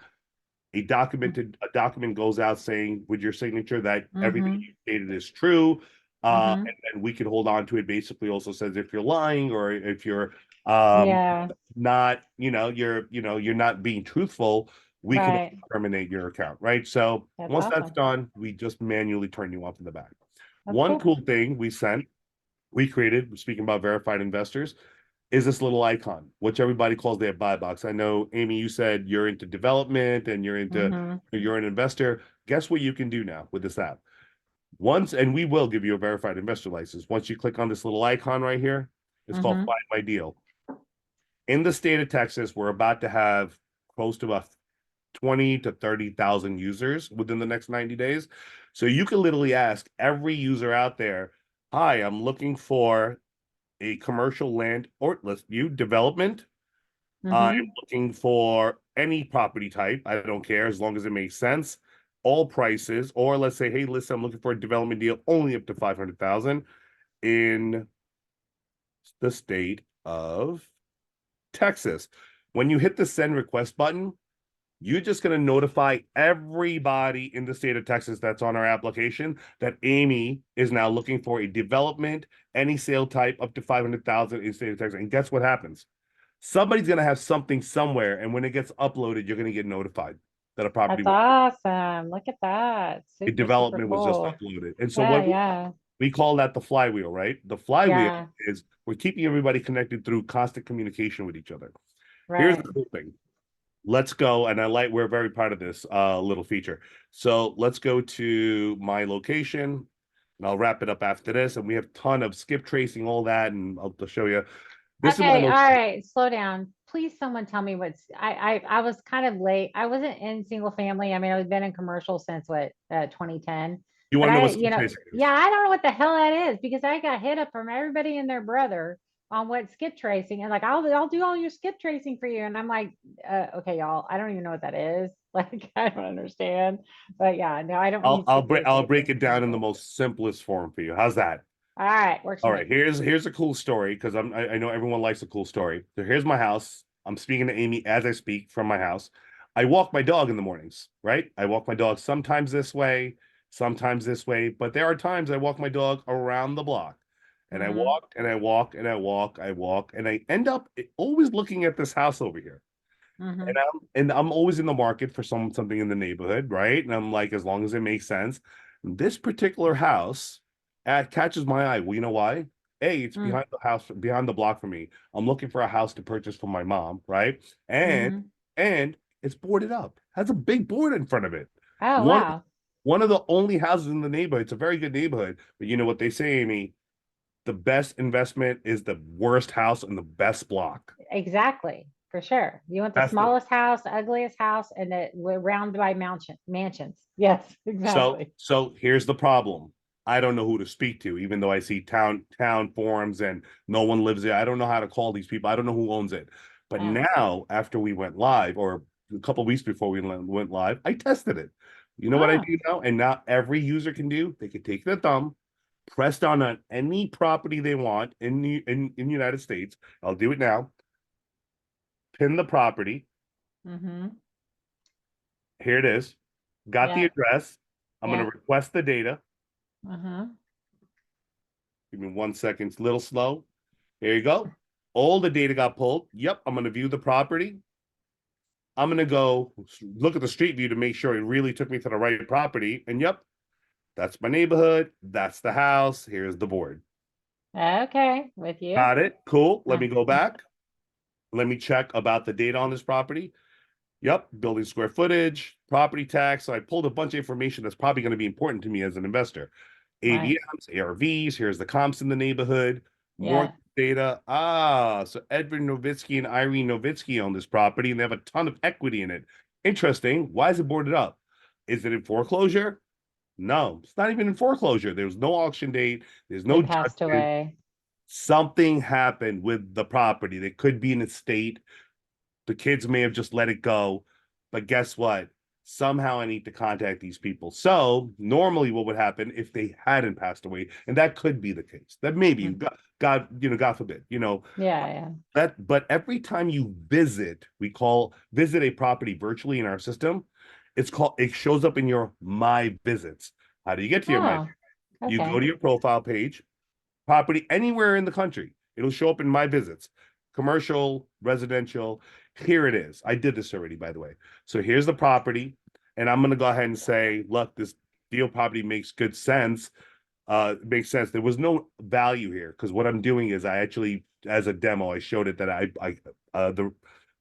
A document goes out saying with your signature that everything Mm-hmm. you stated is true. Mm-hmm. And then we can hold on to it. Basically, also says if you're lying or if you're um Yeah. not, you're not being truthful, we can Right. terminate your account, right? So That's once that's awesome. done, we just manually turn you off in the back. That's One cool. cool thing we created, speaking about verified investors, is this little icon, which everybody calls their buy box. I know, Amy, you said you're into development and Mm-hmm. you're an investor. Guess what you can do now with this app? Once, and we will give you a verified investor license. Once you click on this little icon right here, it's called Mm-hmm. Find My Deal. In the state of Texas, we're about to have close to about 20 to 30,000 users within the next 90 days. So you can literally ask every user out there, hi, I'm looking for a commercial land or development. I'm Mm-hmm. looking for any property type. I don't care as long as it makes sense. All prices, or let's say, hey, listen, I'm looking for a development deal only up to 500,000 in the state of Texas. When you hit the send request button, you're just going to notify everybody in the state of Texas that's on our application that Amy is now looking for a development, any sale type up to 500,000 in the state of Texas. And guess what happens? Somebody's going to have something somewhere, and when it gets uploaded, you're going to get notified that a property, That's awesome. Look at that. a Super, super development was just cool. uploaded. And so Yeah, what yeah. we call that the flywheel, right? The flywheel Yeah. is we're keeping everybody connected through constant communication with each other. Here's the Right. cool thing. Let's go, and we're very proud of this little feature. So let's go to my location, and I'll wrap it up after this. And we have a ton of skip tracing, all that, and I'll show you. This is my Okay, all location. right, slow down. Please, someone tell me what's I was kind of late. I wasn't in single family. I mean, I've been in commercial since what 2010. You But want to know I, what skip tracing yeah, is? I don't know what the hell that is because I got hit up from everybody and their brother on what skip tracing and like I'll do all your skip tracing for you. And I'm like, okay, y'all, I don't even know what that is. Like, I don't understand. But yeah, no, I don't I'll use I'll skip break I'll tracing break in it down in the commercial. most simplest form for you. How's that? All right, works for All right, me. here's a cool story because I know everyone likes a cool story. So here's my house. I'm speaking to Amy as I speak from my house. I walk my dog in the mornings, right? I walk my dog sometimes this way, but there are times I walk my dog around the block. And I Mm-hmm. walk and I walk and I walk, and I end up always looking at this house over here. Mm-hmm. And I'm always in the market for something in the neighborhood, right? And I'm like, as long as it makes sense. This particular house catches my eye. Well, you know why? A, it's behind the house, behind the block from me. I'm looking for a house to purchase for my mom, right? And Mm-hmm. and it's boarded up. Has a big board in front of it. Oh, One wow. one of the only houses in the neighborhood. It's a very good neighborhood. But you know what they say, Amy? The best investment is the worst house in the best block. Exactly, for sure. You want the That's the smallest house, the ugliest house, and we're rounded by mansions. Yes, So exactly. so here's the problem. I don't know who to speak to, even though I see town forums and no one lives there. I don't know how to call these people. I don't know who owns it. But Oh, now, after we went live, or a couple weeks before we went live, I tested it. You know what I oh, do now? And now every user can do, they can take their thumb, press down on any property they want in the United States. I'll do it now. Pin the property. mm-hmm. Here it is. Got the Yeah, address. I'm going yeah, to request the data. uh-huh. Give me 1 second. It's a little slow. Here you go. All the data got pulled. Yep. I'm going to view the property. I'm going to go look at the street view to make sure it really took me to the right property. And yep, that's my neighborhood. That's the house. Here's the board. Okay, with you. Got it. Cool. Let Uh, me go back. Let me check about the data on this property. Yep. Building square footage, property tax. So I pulled a bunch of information that's probably going to be important to me as an investor. right. AVMs, ARVs. Here's the comps in the neighborhood. More Yeah. data. So Edward Novitsky and Irene Novitsky own this property, and they have a ton of equity in it. Interesting. Why is it boarded up? Is it in foreclosure? No, it's not even in foreclosure. There's no auction date. There's They no passed judgment. away. Something happened with the property. There could be an estate. The kids may have just let it go. But guess what? Somehow I need to contact these people. So normally what would happen if they hadn't passed away, and that could be the case. That maybe Mm. God forbid, Yeah, yeah. but every time you visit a property virtually in our system, it shows up in your my visits. How do you get to your my? Oh, You go okay. to your profile page, property anywhere in the country. It'll show up in my visits, commercial, residential. Here it is. I did this already, by the way. So here's the property, and I'm going to go ahead and say, look, this deal property makes good sense. Makes sense. There was no value here because what I'm doing is I actually, as a demo, I showed it that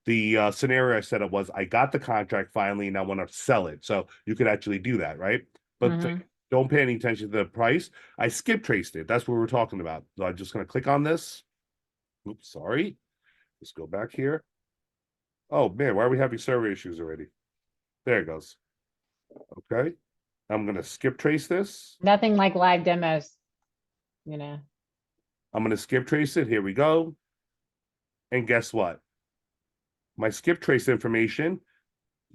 the scenario I set up was I got the contract finally and I want to sell it. So you could actually do that, right? But Hmm. don't pay any attention to the price. I skip traced it. That's what we're talking about. So I'm just going to click on this. Oops, sorry. Let's go back here. Oh man, why are we having server issues already? There it goes. Okay. I'm going to skip trace this. Nothing like live demos, you know. I'm going to skip trace it. Here we go. And guess what? My skip trace information,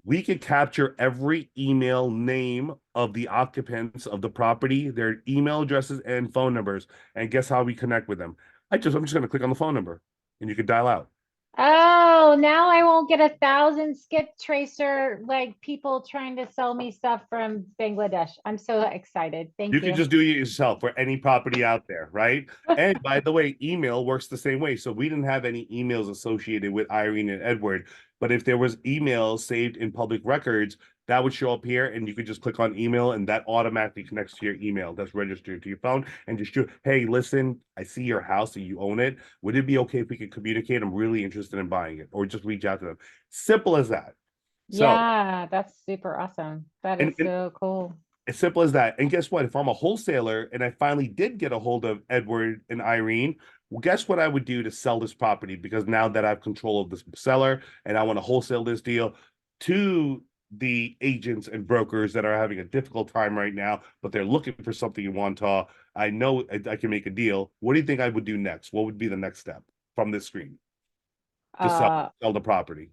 we could capture every email name of the occupants of the property, their email addresses and phone numbers. And guess how we connect with them? I'm just going to click on the phone number and you can dial out. Oh, now I won't get 1,000 skip tracer like people trying to sell me stuff from Bangladesh. I'm so excited. You Thank can you. just do it yourself for any property out there, right? And by the way, email works the same way. So we didn't have any emails associated with Irene and Edward, but if there was emails saved in public records, that would show up here, and you could just click on email, and that automatically connects to your email that's registered to your phone, and just shoot, hey, listen, I see your house and you own it. Would it be okay if we could communicate? I'm really interested in buying it, or just reach out to them. Simple as that. So, Yeah, that's super awesome. That and, is and so cool. as simple as that. And guess what? If I'm a wholesaler and I finally did get a hold of Edward and Irene, well, guess what I would do to sell this property? Because now that I have control of this seller and I want to wholesale this deal to the agents and brokers that are having a difficult time right now, but they're looking for something in Wantagh. I know I can make a deal. What do you think I would do next? What would be the next step from this screen to Uh, sell the property?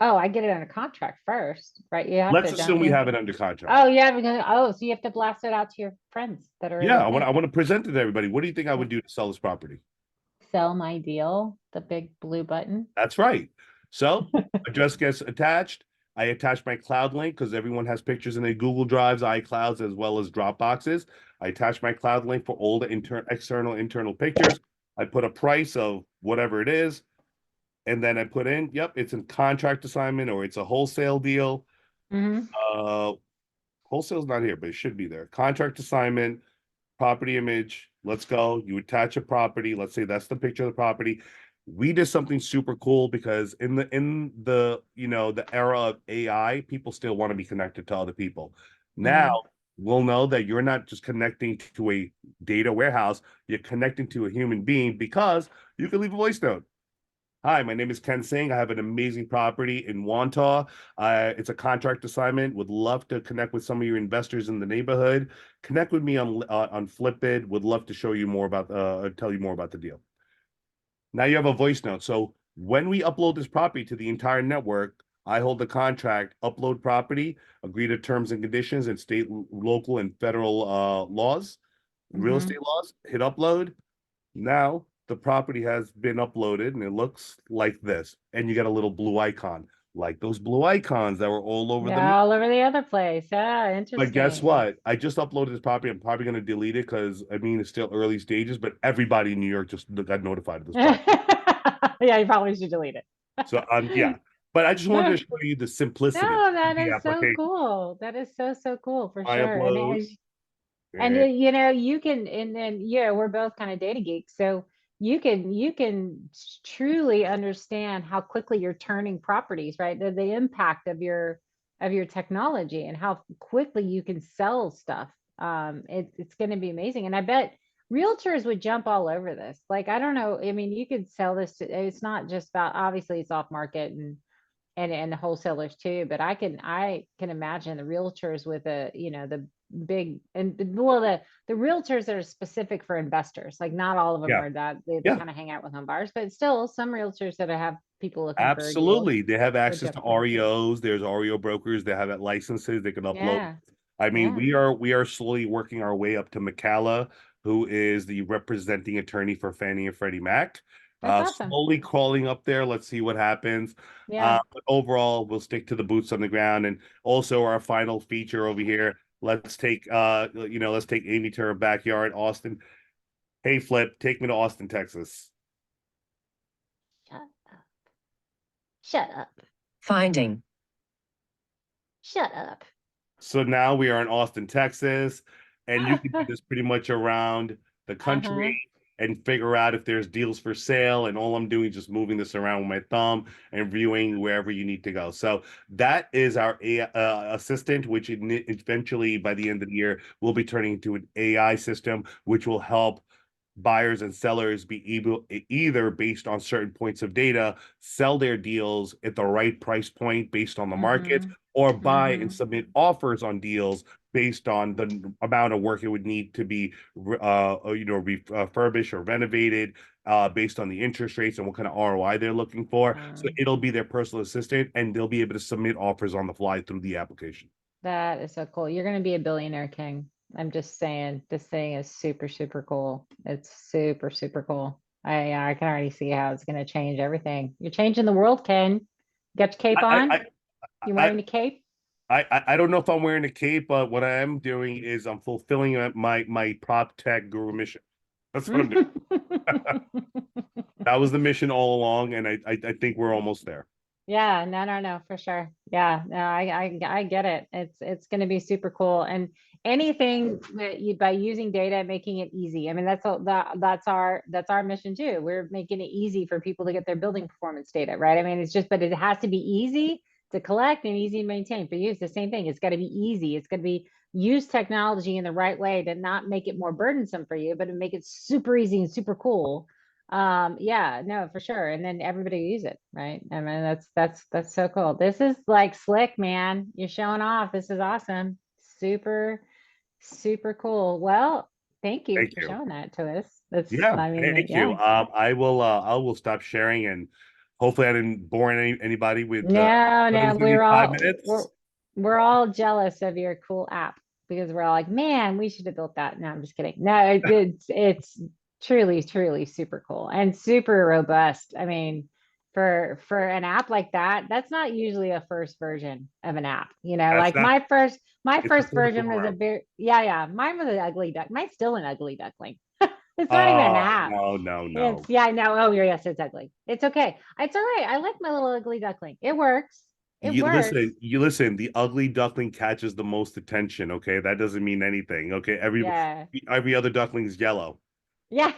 oh, I get it under contract first, right? You have Let's to, don't assume we you? have it under contract. Oh, yeah, because oh, so you have to blast it out to your friends that are in Yeah, the I thing. want to present it to everybody. What do you think I Yeah. would do to sell this property? Sell my deal, the big blue button. That's right. So address gets attached. I attach my cloud link because everyone has pictures in their Google Drives, iClouds, as well as Dropboxes. I attach my cloud link for all the external, internal pictures. I put a price of whatever it is, and then I put in, yep, it's a contract assignment or it's a wholesale deal. Hmm. Uh, Wholesale's not here, but it should be there. Contract assignment, property image. Let's go. You attach a property. Let's say that's the picture of the property. We did something super cool because in the the era of AI, people still want to be connected to other people. Now Hmm. we'll know that you're not just connecting to a data warehouse, you're connecting to a human being because you can leave a voice note. Hi, my name is Ken Singh. I have an amazing property in Wantagh. It's a contract assignment. Would love to connect with some of your investors in the neighborhood. Connect with me on Flipbid. Would love to show you more about tell you more about the deal. Now you have a voice note. So when we upload this property to the entire network, I hold the contract, upload property, agree to terms and conditions and state, local, and federal laws, real Hmm. estate laws. Hit upload. Now the property has been uploaded and it looks like this. And you get a little blue icon, like those blue icons that were all over the. Yeah, all over the other place. Yeah, But guess interesting. what? I just uploaded this property. I'm probably going to delete it because I mean it's still early stages, but everybody in New York just got notified of this property. Yeah, you probably should delete it. So yeah. But I just wanted to show you the simplicity No, of that the is so application. cool. That is so, so cool for I sure. And upload and and you know, you can, and then yeah, we're both kind of data geeks, so you can truly understand how quickly you're turning properties, right? The impact of your technology and how quickly you can sell stuff. It's going to be amazing, and I bet realtors would jump all over this. Like, I don't know. I mean, you could sell this to, it's not just about, obviously it's off market and the wholesalers too, but I can imagine the realtors with a, you know, big, and well, the realtors that are specific for investors, like not all of them Yeah. are that they Yeah. kind of hang out with home buyers, but still some realtors that have people looking for deals Absolutely. They have would access to definitely. REOs. There's REO brokers. They have licenses. They can upload. Yeah, I mean, yeah, we are slowly working our way up to McCalla, who is the representing attorney for Fannie and Freddie Mac. that's awesome. Slowly crawling up there. Let's see what happens. Yeah. But overall, we'll stick to the boots on the ground. And also our final feature over here. Let's take Amy to her backyard, Austin. Hey, Flip, take me to Austin, Texas. Shut up. Shut up. Finding. Shut up. So now we are in Austin, Texas, and you can do this pretty much around the Uh-huh. country and figure out if there's deals for sale. And all I'm doing is just moving this around with my thumb and viewing wherever you need to go. So that is our assistant, which eventually by the end of the year will be turning into an AI system, which will help buyers and sellers be able, either based on certain points of data, sell their deals at the right price point based on the market, Mm-hmm. or buy and Mm-hmm. submit offers on deals based on the amount of work it would need to be refurbished or renovated, based on the interest rates and what kind of ROI they're looking for. So it'll be their personal assistant, and they'll be able to submit offers on the fly through the application. That is so cool. You're going to be a billionaire king. I'm just saying, this thing is super, super cool. It's super, super cool. I can already see how it's going to change everything. You're changing the world, Ken. Got your cape I on? I You I wearing a cape? I don't know if I'm wearing a cape, but what I am doing is I'm fulfilling my prop tech guru mission. That's what I'm doing. That was the mission all along, and I think we're almost there. Yeah, no, no, no, for sure. Yeah, no, I get it. It's going to be super cool, and anything that you by using data, making it easy. I mean, that's our mission too. We're making it easy for people to get their building performance data, right? I mean, it's just, but it has to be easy to collect and easy to maintain. For you, it's the same thing. It's got to be easy. It's going to be use technology in the right way to not make it more burdensome for you, but to make it super easy and super cool. Yeah, no, for sure. And then everybody use it, right? I mean, that's so cool. This is like slick, man. You're showing off. This is awesome. Super, super cool. Well, thank you Thank for you. showing that to us. That's, Yeah, I mean, thank you. yeah. I will stop sharing, and hopefully I didn't bore anybody with No, what it no, was going to be 5 we're minutes. we're all jealous of your cool app because we're all like, man, we should have built that. No, I'm just kidding. No, it's truly, truly super cool and super robust. I mean, for an app like that, that's not usually a first version of an app. You know, That's like not. my It's the first fourth go version was a around. very yeah. Mine was an ugly duck. Mine's still an ugly duckling. It's not even an app. No, no, It's no. yeah, I know. Oh, yes, it's ugly. It's okay. It's all right. I like my little ugly duckling. It works. It works. You listen. The ugly duckling catches the most attention. Okay, that doesn't mean anything. Okay, Yeah. every other duckling is yellow. Yeah.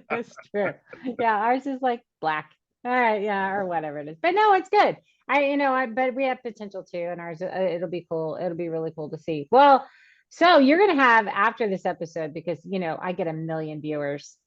That's true. Yeah, ours is like black. All right, yeah, or whatever it is. But no, it's good. But we have potential too, and ours, it'll be cool. It'll be really cool to see. Well, so you're gonna have after this episode, because I get a million viewers.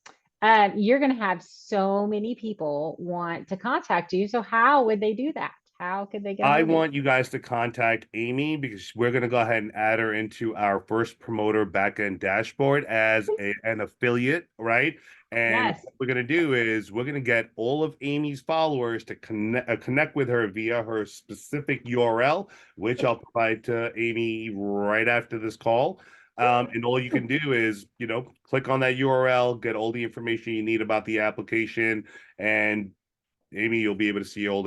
You're gonna have so many people want to contact you. So how would they do that? How could they get a I hold of you? want you guys to contact Amy because we're going to go ahead and add her into our first promoter backend dashboard as an affiliate, right? And Yes. what we're going to do is we're going to get all of Amy's followers to connect with her via her specific URL, which I'll provide to Amy right after this call. And all you can do is, click on that URL, get all the information you need about the application, and Amy, you'll be able to see all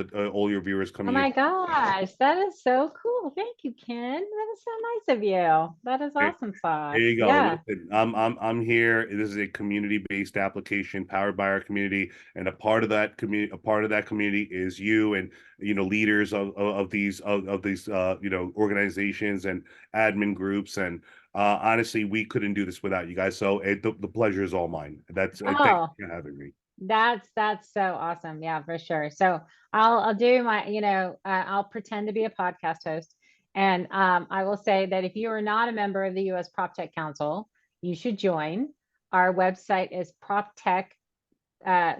your viewers Oh coming in. my gosh, that is so cool. Thank you, Ken. That is so nice of you. That is There, awesome there sauce. you go. Yeah. Listen, I'm here. This is a community-based application powered by our community, and a part of that community is you and leaders of these organizations and admin groups. And honestly, we couldn't do this without you guys. So the pleasure is all mine. Thank Oh, you for having me. that's so awesome. Yeah, for sure. So I'll do my, I'll pretend to be a podcast host. And I will say that if you are not a member of the US Prop Tech Council, you should join. Our website is PropTech,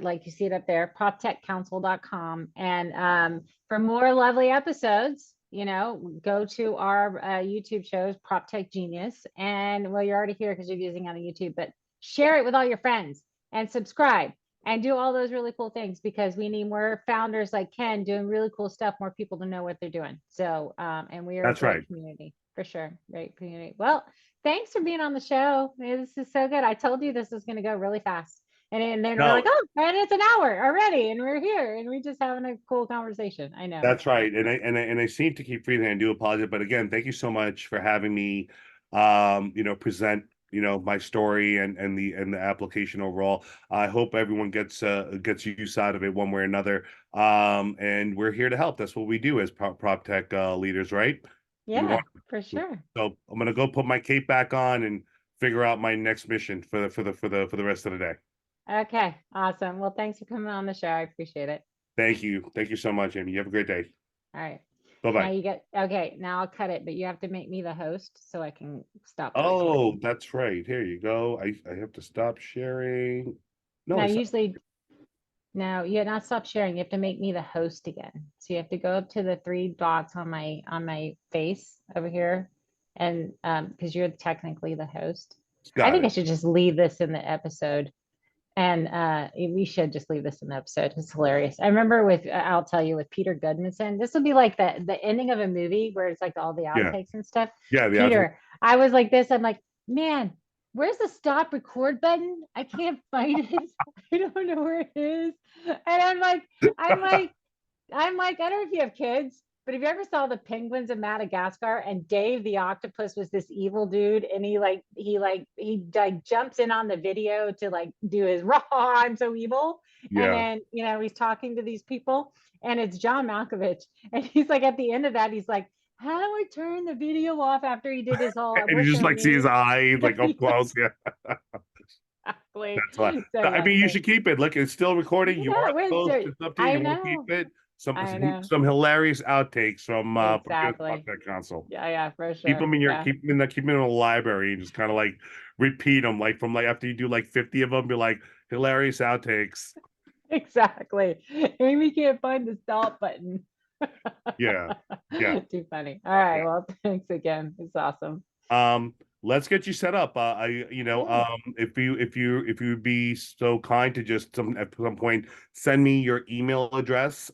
like you see it up there, proptechcouncil.com. And for more lovely episodes, go to our YouTube shows, Prop Tech Genius. And well, you're already here because you're using it on YouTube, but share it with all your friends and subscribe and do all those really cool things because we need more founders like Ken doing really cool stuff, more people to know what they're doing. So, and we are a That's right. great community for sure. Great community. Well, thanks for being on the show. This is so good. I told you this was going to go really fast. And then we're No, like, oh, and it's an hour already, and we're here, and we're just having a cool conversation. I know. that's right. And I seem to keep freezing. I do apologize, but again, thank you so much for having me present my story and the application overall. I hope everyone gets use out of it one way or another. And we're here to help. That's what we do as prop tech leaders, right? We Yeah, want for sure. so I'm gonna go put my cape back on and figure out my next mission for the rest of the day. Okay, awesome. Well, thanks for coming on the show. I appreciate it. Thank you. Thank you so much, Amy. You have a great day. All right. Bye Now bye. you get, okay, now I'll cut it, but you have to make me the host so I can stop the Oh, recording. that's right. Here you go. I have to stop sharing. No, Now, I stopped. usually, now you not stop sharing. You have to make me the host again. So you have to go up to the three dots on my face over here, and because you're technically the host. I Got think I it. should just leave this in the episode. And we should just leave this in the episode. It's hilarious. I remember I'll tell you, with Peter Goodmanson, this will be like the ending of a movie where it's like all the Yeah. outtakes and stuff. Yeah. The outfit. Peter, I was like this. I'm like, man, where's the stop record button? I can't find it. I don't know where it is. And I'm like, I don't know if you have kids, but if you ever saw the penguins of Madagascar and Dave the octopus was this evil dude and he jumps in on the video to like do his raw, I'm so evil. And Yeah. then, he's talking to these people and it's John Malkovich. And he's like, at the end of that, he's like, how do I turn the video off after he did his whole, And you what just can I like see his do? eyes like up close. Yeah. Exactly. That's why. So I yeah, mean, you but should keep it. Look, it's still recording. You are no, the host. it's, It's up to you. I You want to keep know. it. I know. Some hilarious outtakes from your Exactly. podcast console. Yeah, for Keep sure. them in your Yeah. keep them in a library and just kind of like repeat them like from like after you do like 50 of them, be like hilarious outtakes. Exactly. Amy can't find the stop button. Yeah, yeah. Too funny. All right. Yeah. Well, thanks again. It's awesome. Let's get you set up. Yeah. If you would be so kind to just at some point send me your email address.